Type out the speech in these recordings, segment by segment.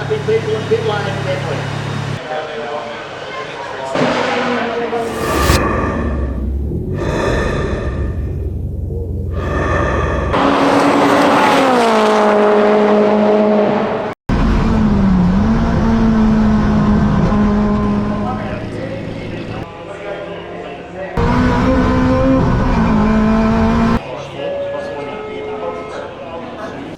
happy people in pit lane definitely.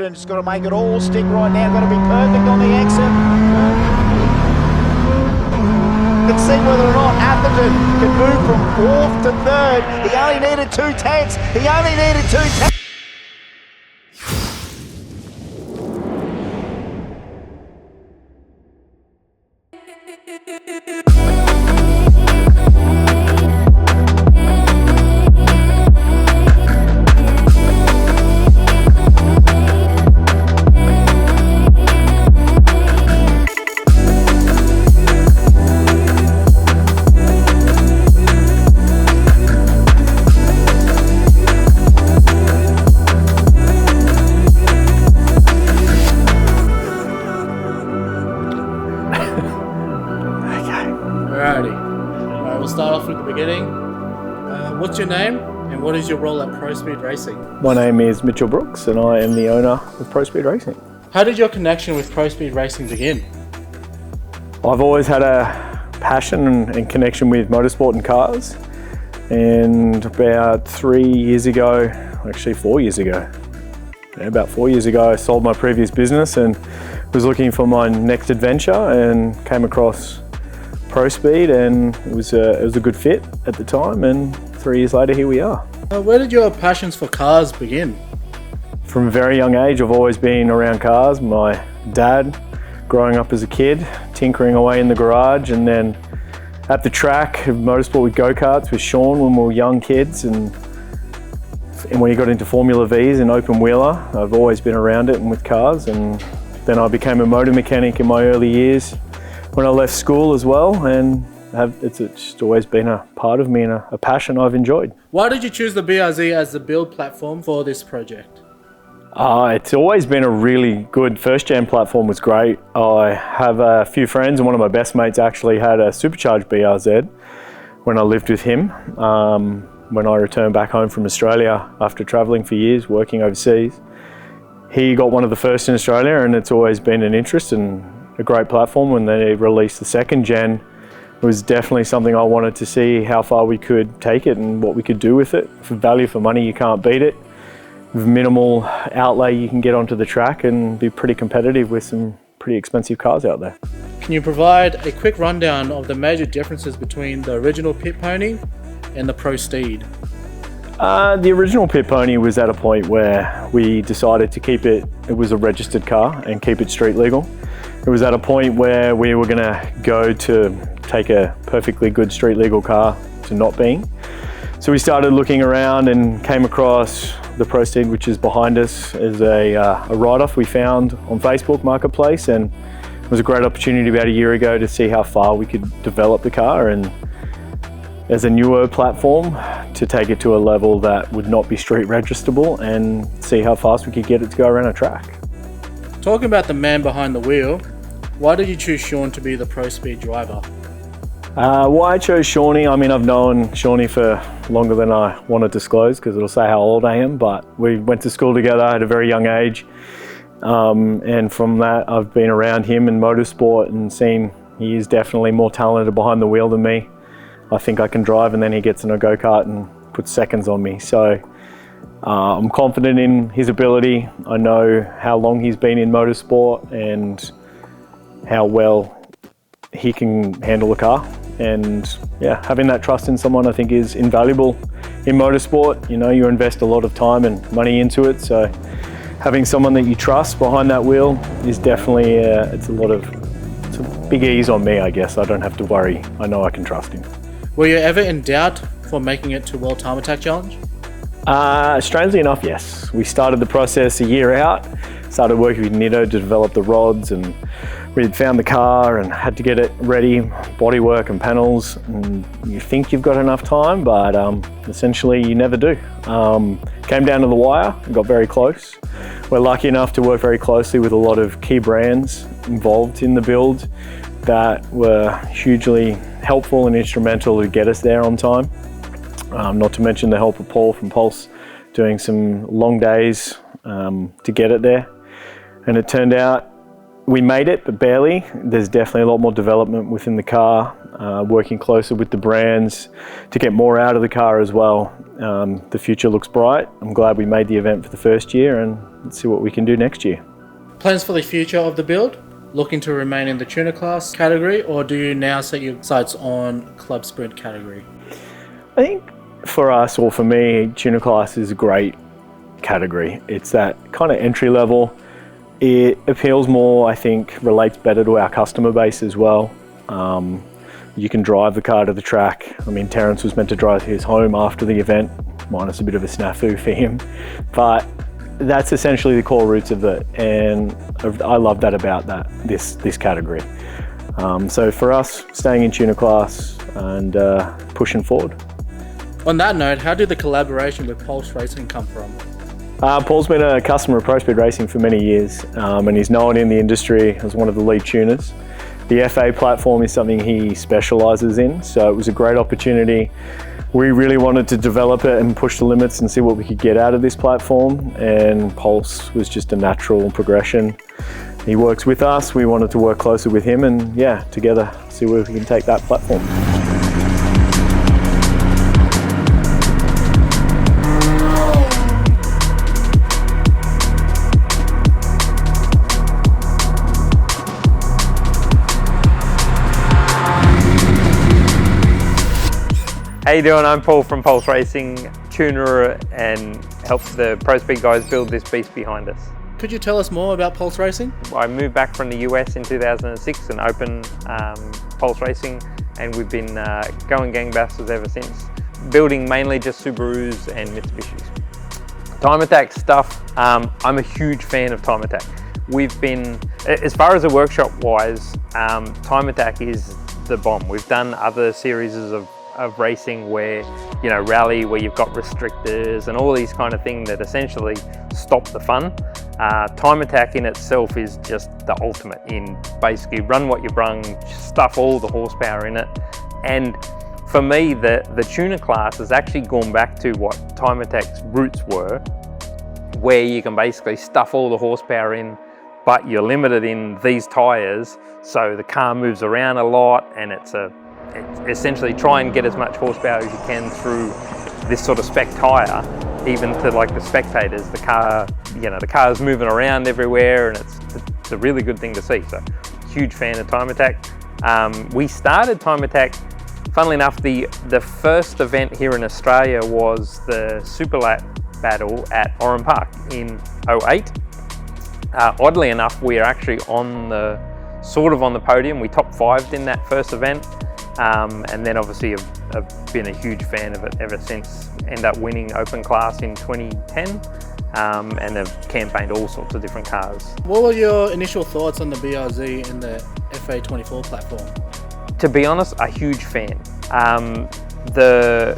And it's got to make it all stick right now. Got to be perfect on the exit. Let's see whether or not Atherton can move from 4th to 3rd. He only needed 2 tenths. He only needed 2 tenths. Alright, we'll start off with the beginning. What's your name and what is your role at PROSTEED Racing? My name is Mitch Brooks and I am the owner of PROSTEED Racing. How did your connection with PROSTEED Racing begin? I've always had a passion and connection with motorsport and cars, and about 3 years ago, actually 4 years ago, about 4 years ago I sold my previous business and was looking for my next adventure and came across PROSTEED, and it was a good fit at the time, and 3 years later here we are. Where did your passions for cars begin? From a very young age I've always been around cars. My dad, growing up as a kid, tinkering away in the garage, and then at the track, motorsport with go-karts with Shaun when we were young kids, and when he got into Formula Vs and open wheeler, I've always been around it and with cars. And then I became a motor mechanic in my early years when I left school as well, and it's just always been a part of me and a passion I've enjoyed. Why did you choose the BRZ as the build platform for this project? It's always been a really good first-gen platform. Was great. I have a few friends, and one of my best mates actually had a supercharged BRZ when I lived with him. When I returned back home from Australia after travelling for years, working overseas, he got one of the first in Australia, and it's always been an interest and a great platform. When they released the second gen, it was definitely something I wanted to see how far we could take it and what we could do with it. For value for money, you can't beat it. With minimal outlay, you can get onto the track and be pretty competitive with some pretty expensive cars out there. Can you provide a quick rundown of the major differences between the original Pit Pony and the PROSTEED? The original Pit Pony was at a point where we decided to keep it was a registered car and keep it street legal. It was at a point where we were going to go to take a perfectly good street legal car to not being. So we started looking around and came across the PROSTEED, which is behind us, as a write-off we found on Facebook Marketplace, and it was a great opportunity about a year ago to see how far we could develop the car, and as a newer platform to take it to a level that would not be street registerable and see how fast we could get it to go around a track. Talking about the man behind the wheel, why did you choose Shaun to be the PROSTEED driver? Why I chose Shawnee, I mean, I've known Shawnee for longer than I want to disclose because it'll say how old I am, but we went to school together at a very young age, and from that I've been around him in motorsport and seen he is definitely more talented behind the wheel than me. I think I can drive, and then he gets in a go-kart and puts seconds on me. So I'm confident in his ability. I know how long he's been in motorsport and how well he can handle a car. And yeah, having that trust in someone I think is invaluable in motorsport. You know, you invest a lot of time and money into it. So having someone that you trust behind that wheel is definitely, it's a big ease on me, I guess. I don't have to worry. I know I can trust him. Were you ever in doubt for making it to World Time Attack Challenge? Strangely enough, yes. We started the process a year out. started working with Nitto to develop the rods, and we found the car and had to get it ready, bodywork and panels, and you think you've got enough time, but essentially you never do. Came down to the wire and got very close. We're lucky enough to work very closely with a lot of key brands involved in the build that were hugely helpful and instrumental to get us there on time. Not to mention the help of Paul from Pulse doing some long days to get it there. And it turned out we made it, but barely. There's definitely a lot more development within the car, working closer with the brands to get more out of the car as well. The future looks bright. I'm glad we made the event for the first year, and let's see what we can do next year. Plans for the future of the build? Looking to remain in the tuner class category, or do you now set your sights on club sprint category? I think for us, or for me, tuner class is a great category. It's that kind of entry level. It appeals more, I think, relates better to our customer base as well. You can drive the car to the track. I mean, Terence was meant to drive his home after the event, minus a bit of a snafu for him. But that's essentially the core roots of it, and I love that about this category. So for us, staying in tuner class and pushing forward. On that note, how did the collaboration with Pulse Racing come from? Paul's been a customer of ProSteed Racing for many years, and he's known in the industry as one of the lead tuners. The FA platform is something he specialises in, so it was a great opportunity. We really wanted to develop it and push the limits and see what we could get out of this platform, and Pulse was just a natural progression. He works with us, we wanted to work closer with him, and yeah, together see where we can take that platform. How you doing? I'm Paul from Pulse Racing, tuner and help the ProSteed guys build this beast behind us. Could you tell us more about Pulse Racing? I moved back from the US in 2006 and opened Pulse Racing, and we've been going gangbusters ever since. Building mainly just Subarus and Mitsubishis. Time Attack stuff, I'm a huge fan of Time Attack. We've been, as far as a workshop wise, Time Attack is the bomb. We've done other series of racing where, you know, rally where you've got restrictors and all these kind of things that essentially stop the fun. Time Attack in itself is just the ultimate in basically run what you brung, stuff all the horsepower in it. And for me, the tuner class has actually gone back to what Time Attack's roots were, where you can basically stuff all the horsepower in, but you're limited in these tyres, so the car moves around a lot, and it's essentially try and get as much horsepower as you can through this sort of spec tyre. Even to like the spectators, the car, you know, the car's moving around everywhere, and it's a really good thing to see. So, huge fan of Time Attack. We started Time Attack, funnily enough, the first event here in Australia was the Superlat Battle at Oran Park in 2008. Oddly enough, we are actually on the podium. We top 5'd in that first event. And then obviously I've been a huge fan of it ever since. End up winning open class in 2010 and have campaigned all sorts of different cars. What were your initial thoughts on the BRZ and the FA24 platform? To be honest, a huge fan. The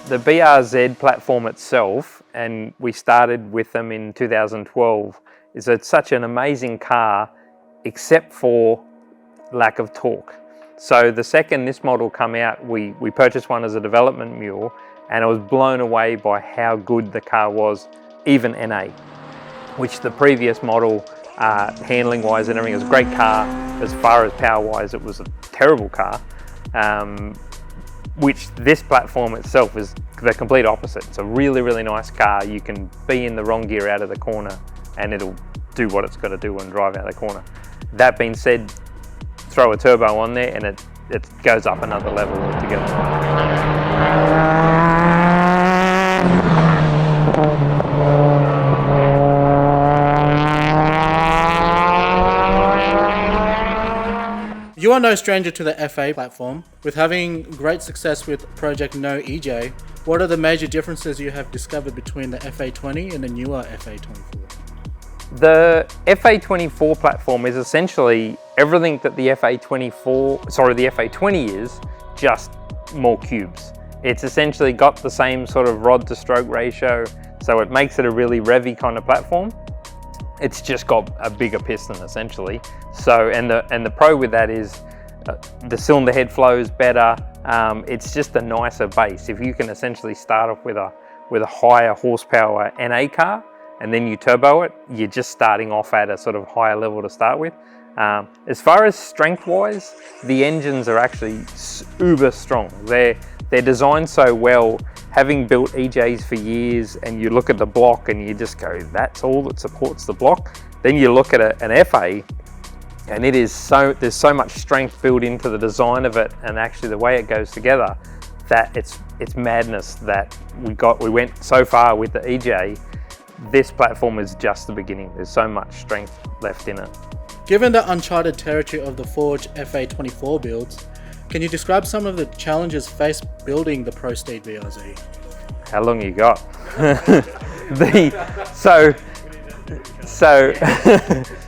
BRZ platform itself, and we started with them in 2012, is such an amazing car except for lack of torque. So the second this model come out, we purchased one as a development mule, and I was blown away by how good the car was, even NA, which the previous model, handling wise and everything, was a great car. As far as power wise, it was a terrible car, which this platform itself is the complete opposite. It's a really, really nice car. You can be in the wrong gear out of the corner and it'll do what it's got to do and drive out of the corner. That being said, throw a turbo on there and it goes up another level altogether. You are no stranger to the FA platform. With having great success with Project No EJ, what are the major differences you have discovered between the FA20 and the newer FA24? The FA24 platform is essentially everything that the FA20 is, just more cubes. It's essentially got the same sort of rod to stroke ratio, so it makes it a really revvy kind of platform. It's just got a bigger piston essentially. So, and the pro with that is the cylinder head flows better. It's just a nicer base. If you can essentially start off with a higher horsepower NA car, and then you turbo it, you're just starting off at a sort of higher level to start with. As far as strength-wise, the engines are actually uber strong. They're designed so well. Having built EJs for years, and you look at the block and you just go, that's all that supports the block. Then you look at an FA, and there's so much strength built into the design of it, and actually the way it goes together, that it's madness that we went so far with the EJ. This platform is just the beginning. There's so much strength left in it. Given the uncharted territory of the Forge FA24 builds, can you describe some of the challenges faced building the PROSTEED BRZ? How long you got?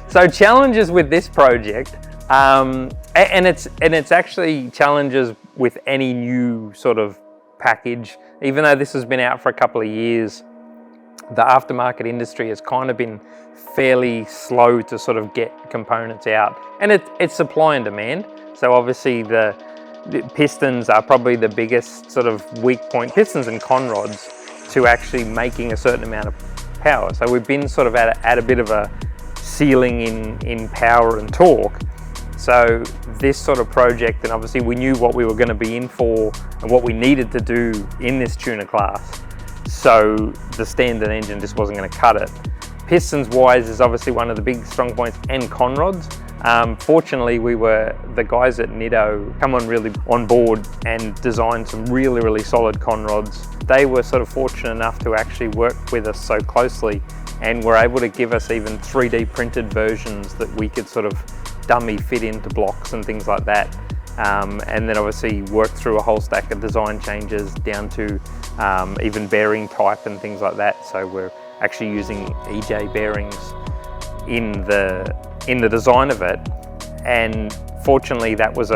So challenges with this project, and it's actually challenges with any new sort of package. Even though this has been out for a couple of years, the aftermarket industry has kind of been fairly slow to sort of get components out, and it's supply and demand. So obviously the pistons are probably the biggest sort of weak point, pistons and con rods, to actually making a certain amount of power. So we've been sort of at a bit of a ceiling in power and torque. So this sort of project, and obviously we knew what we were going to be in for and what we needed to do in this tuner class. So the standard engine just wasn't going to cut it. Pistons wise is obviously one of the big strong points, and con rods. Fortunately, the guys at Nitto come really on board and designed some really solid con rods. They were sort of fortunate enough to actually work with us so closely, and were able to give us even 3D printed versions that we could sort of dummy fit into blocks and things like that. And then obviously work through a whole stack of design changes down to even bearing type and things like that. So we're actually using EJ bearings in the design of it. And fortunately that was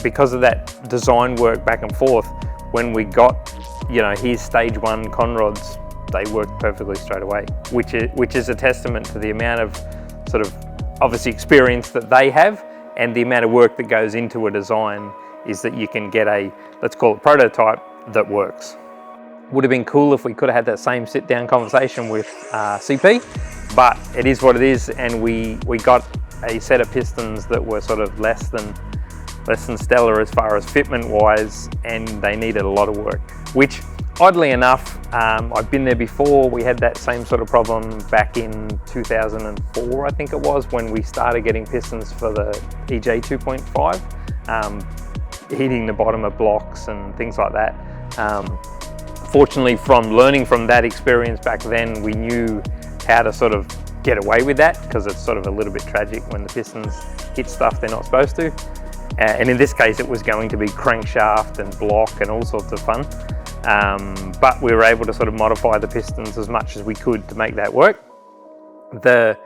because of that design work back and forth, when we got, here's stage 1 con rods, they worked perfectly straight away, which is a testament to the amount of sort of obviously experience that they have, and the amount of work that goes into a design is that you can get let's call it prototype, that works. Would have been cool if we could have had that same sit-down conversation with CP, but it is what it is, and we got a set of pistons that were sort of less than stellar as far as fitment wise, and they needed a lot of work, which oddly enough, I've been there before. We had that same sort of problem back in 2004, I think it was, when we started getting pistons for the EJ 2.5, hitting the bottom of blocks and things like that. Fortunately, from learning from that experience back then, we knew how to sort of get away with that, because it's sort of a little bit tragic when the pistons hit stuff they're not supposed to. And in this case, it was going to be crankshaft and block and all sorts of fun. But we were able to sort of modify the pistons as much as we could to make that work. The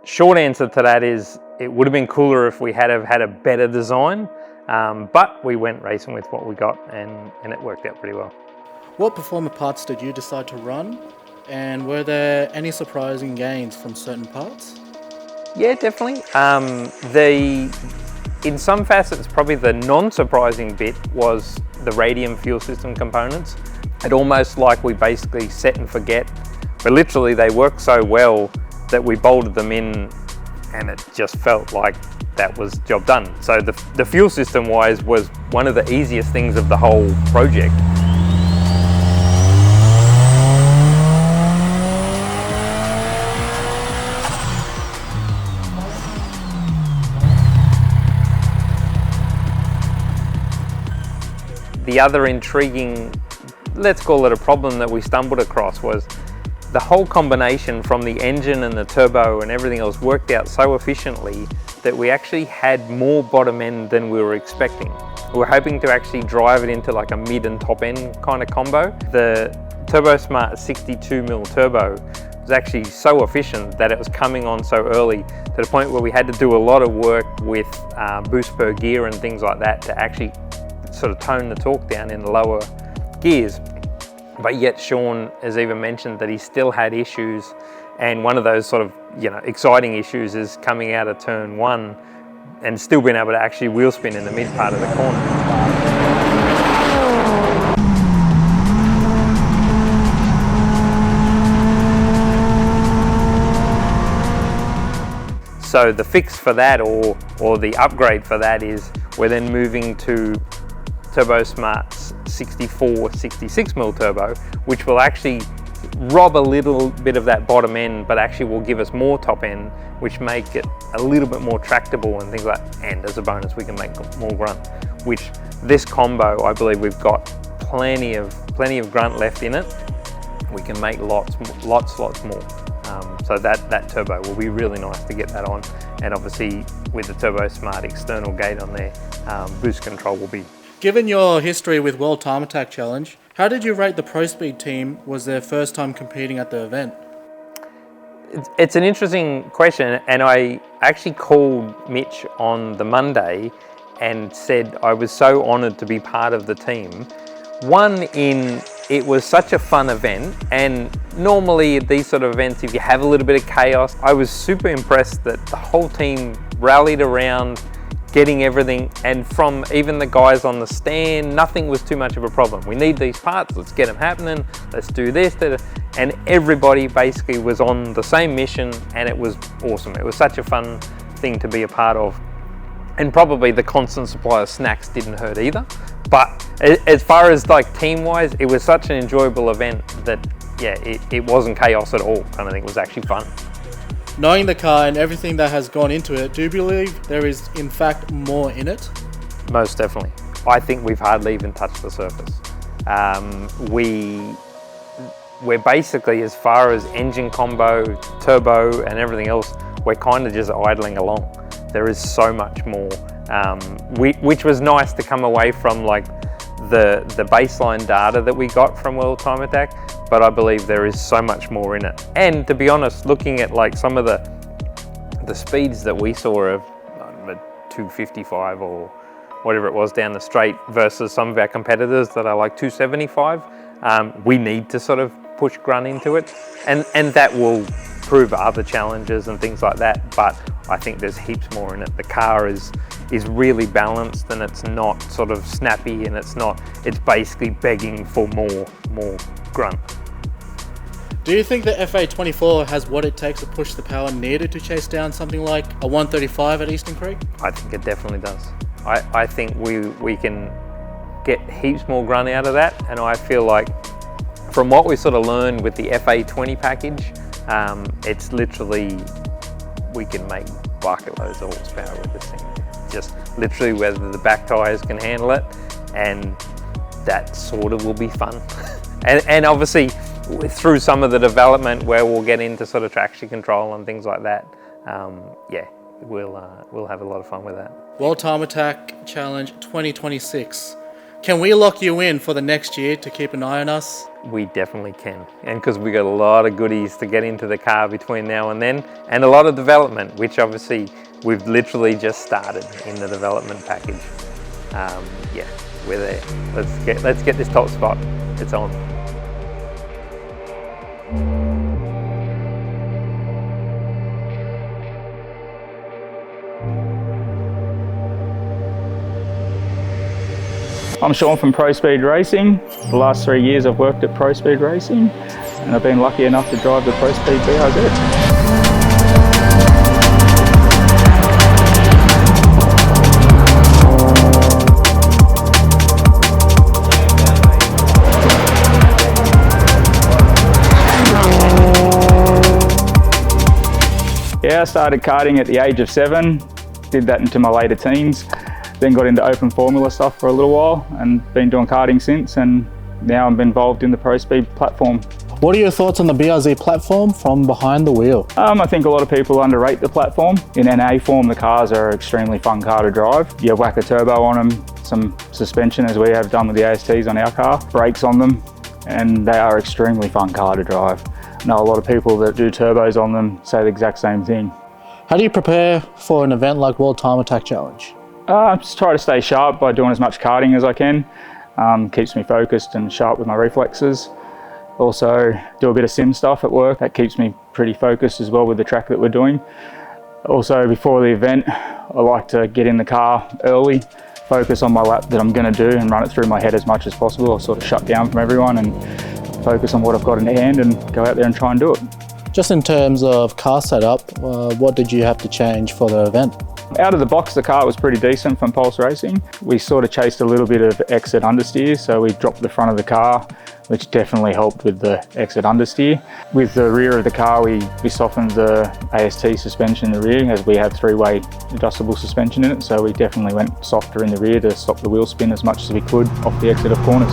short answer to that is it would have been cooler if we had had a better design, but we went racing with what we got, and it worked out pretty well. What performance parts did you decide to run, and were there any surprising gains from certain parts? Yeah, definitely. In some facets, probably the non-surprising bit was the radium fuel system components. It almost like we basically set and forget, but literally they worked so well that we bolted them in, and it just felt like that was job done. So the fuel system wise was one of the easiest things of the whole project. The other intriguing, let's call it a problem, that we stumbled across was the whole combination from the engine and the turbo and everything else worked out so efficiently that we actually had more bottom end than we were expecting. We were hoping to actually drive it into like a mid and top end kind of combo. The TurboSmart 62mm turbo was actually so efficient that it was coming on so early to the point where we had to do a lot of work with boost per gear and things like that to actually sort of tone the torque down in the lower gears. But yet Shaun has even mentioned that he still had issues, and one of those sort of exciting issues is coming out of turn 1 and still being able to actually wheel spin in the mid part of the corner. So the fix for that, or the upgrade for that, is we're then moving to TurboSmart's 66mm turbo, which will actually rob a little bit of that bottom end, but actually will give us more top end, which make it a little bit more tractable and things like that. And as a bonus, we can make more grunt, which this combo, I believe we've got plenty of grunt left in it. We can make lots more. So that turbo will be really nice to get that on, and obviously with the TurboSmart external gate on there, boost control will be. Given your history with World Time Attack Challenge, how did you rate the ProSteed team? Was their first time competing at the event? It's an interesting question, and I actually called Mitch on the Monday and said I was so honoured to be part of the team. It was such a fun event, and normally at these sort of events, if you have a little bit of chaos, I was super impressed that the whole team rallied around getting everything, and from even the guys on the stand, nothing was too much of a problem. We need these parts, let's get them happening, let's do this, and everybody basically was on the same mission, and it was awesome. It was such a fun thing to be a part of. And probably the constant supply of snacks didn't hurt either. But as far as like team-wise, it was such an enjoyable event that, yeah, it wasn't chaos at all. Kind of thing. It was actually fun. Knowing the car and everything that has gone into it, do you believe there is in fact more in it? Most definitely. I think we've hardly even touched the surface. We're basically, as far as engine combo, turbo and everything else, we're kind of just idling along. There is so much more, which was nice to come away from like the baseline data that we got from World Time Attack, but I believe there is so much more in it. And to be honest, looking at like some of the speeds that we saw of 255 or whatever it was down the straight versus some of our competitors that are like 275, we need to sort of push grunt into it, and that will prove other challenges and things like that, but I think there's heaps more in it. The car is really balanced, and it's not sort of snappy, and it's basically begging for more grunt. Do you think the FA24 has what it takes to push the power needed to chase down something like a 135 at Eastern Creek? I think it definitely does. I think we can get heaps more grunt out of that, and I feel like from what we sort of learned with the FA20 package, it's literally, we can make bucket loads of horsepower with this thing. Just literally whether the back tyres can handle it, and that sort of will be fun. and obviously through some of the development where we'll get into sort of traction control and things like that, yeah, we'll have a lot of fun with that. World Time Attack Challenge 2026. Can we lock you in for the next year to keep an eye on us? We definitely can, and because we got a lot of goodies to get into the car between now and then, and a lot of development, which obviously we've literally just started in the development package. Yeah, we're there. Let's get this top spot. It's on. I'm Shaun from ProSteed Racing. The last 3 years I've worked at ProSteed Racing, and I've been lucky enough to drive the ProSteed BRZ. Yeah, I started karting at the age of 7, did that into my later teens. Then got into open formula stuff for a little while and been doing karting since, and now I'm involved in the ProSteed platform. What are your thoughts on the BRZ platform from behind the wheel? I think a lot of people underrate the platform. In NA form, the cars are an extremely fun car to drive. You whack a turbo on them, some suspension as we have done with the ASTs on our car, brakes on them, and they are extremely fun car to drive. I know a lot of people that do turbos on them say the exact same thing. How do you prepare for an event like World Time Attack Challenge? Just try to stay sharp by doing as much karting as I can. Keeps me focused and sharp with my reflexes. Also do a bit of sim stuff at work. That keeps me pretty focused as well with the track that we're doing. Also before the event, I like to get in the car early, focus on my lap that I'm going to do and run it through my head as much as possible. I sort of shut down from everyone and focus on what I've got in hand and go out there and try and do it. Just in terms of car setup, what did you have to change for the event? Out of the box, the car was pretty decent from Pulse Racing. We sort of chased a little bit of exit understeer, so we dropped the front of the car, which definitely helped with the exit understeer. With the rear of the car, we softened the AST suspension in the rear, as we have three-way adjustable suspension in it, so we definitely went softer in the rear to stop the wheel spin as much as we could off the exit of corners.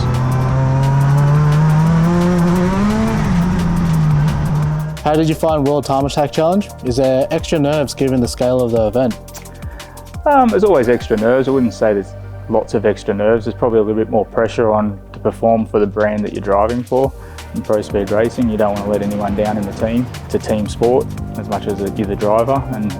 How did you find World Time Attack Challenge? Is there extra nerves given the scale of the event? There's always extra nerves. I wouldn't say there's lots of extra nerves. There's probably a little bit more pressure on to perform for the brand that you're driving for. In pro speed racing, you don't want to let anyone down in the team. It's a team sport as much as you're the driver, and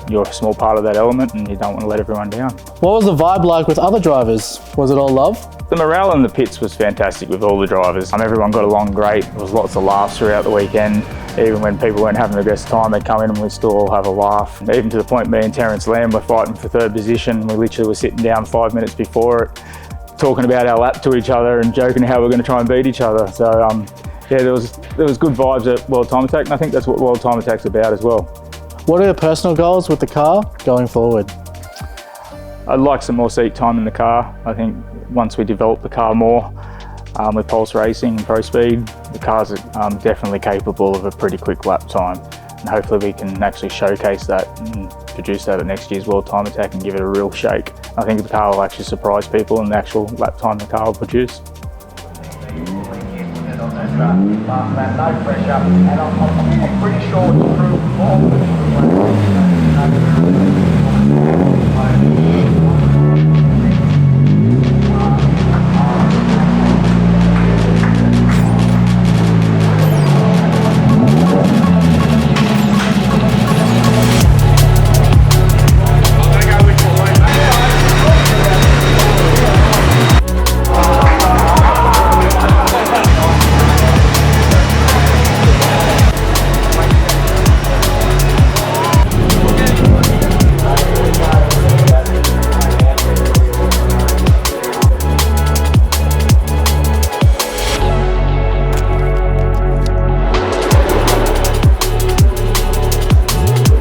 you're a small part of that element, and you don't want to let everyone down. What was the vibe like with other drivers? Was it all love? The morale in the pits was fantastic with all the drivers. Everyone got along great. There was lots of laughs throughout the weekend. Even when people weren't having the best time, they'd come in and we'd still all have a laugh. Even to the point me and Terence Lamb were fighting for third position. We literally were sitting down 5 minutes before it, talking about our lap to each other and joking how we're going to try and beat each other. So yeah, there was good vibes at World Time Attack, and I think that's what World Time Attack's about as well. What are your personal goals with the car going forward? I'd like some more seat time in the car. I think once we develop the car more with Pulse Racing and Pro Speed, the car's definitely capable of a pretty quick lap time. And hopefully we can actually showcase that and produce that at next year's World Time Attack and give it a real shake. I think the car will actually surprise people in the actual lap time the car will produce. No pressure, and I'm pretty sure it's improved performance.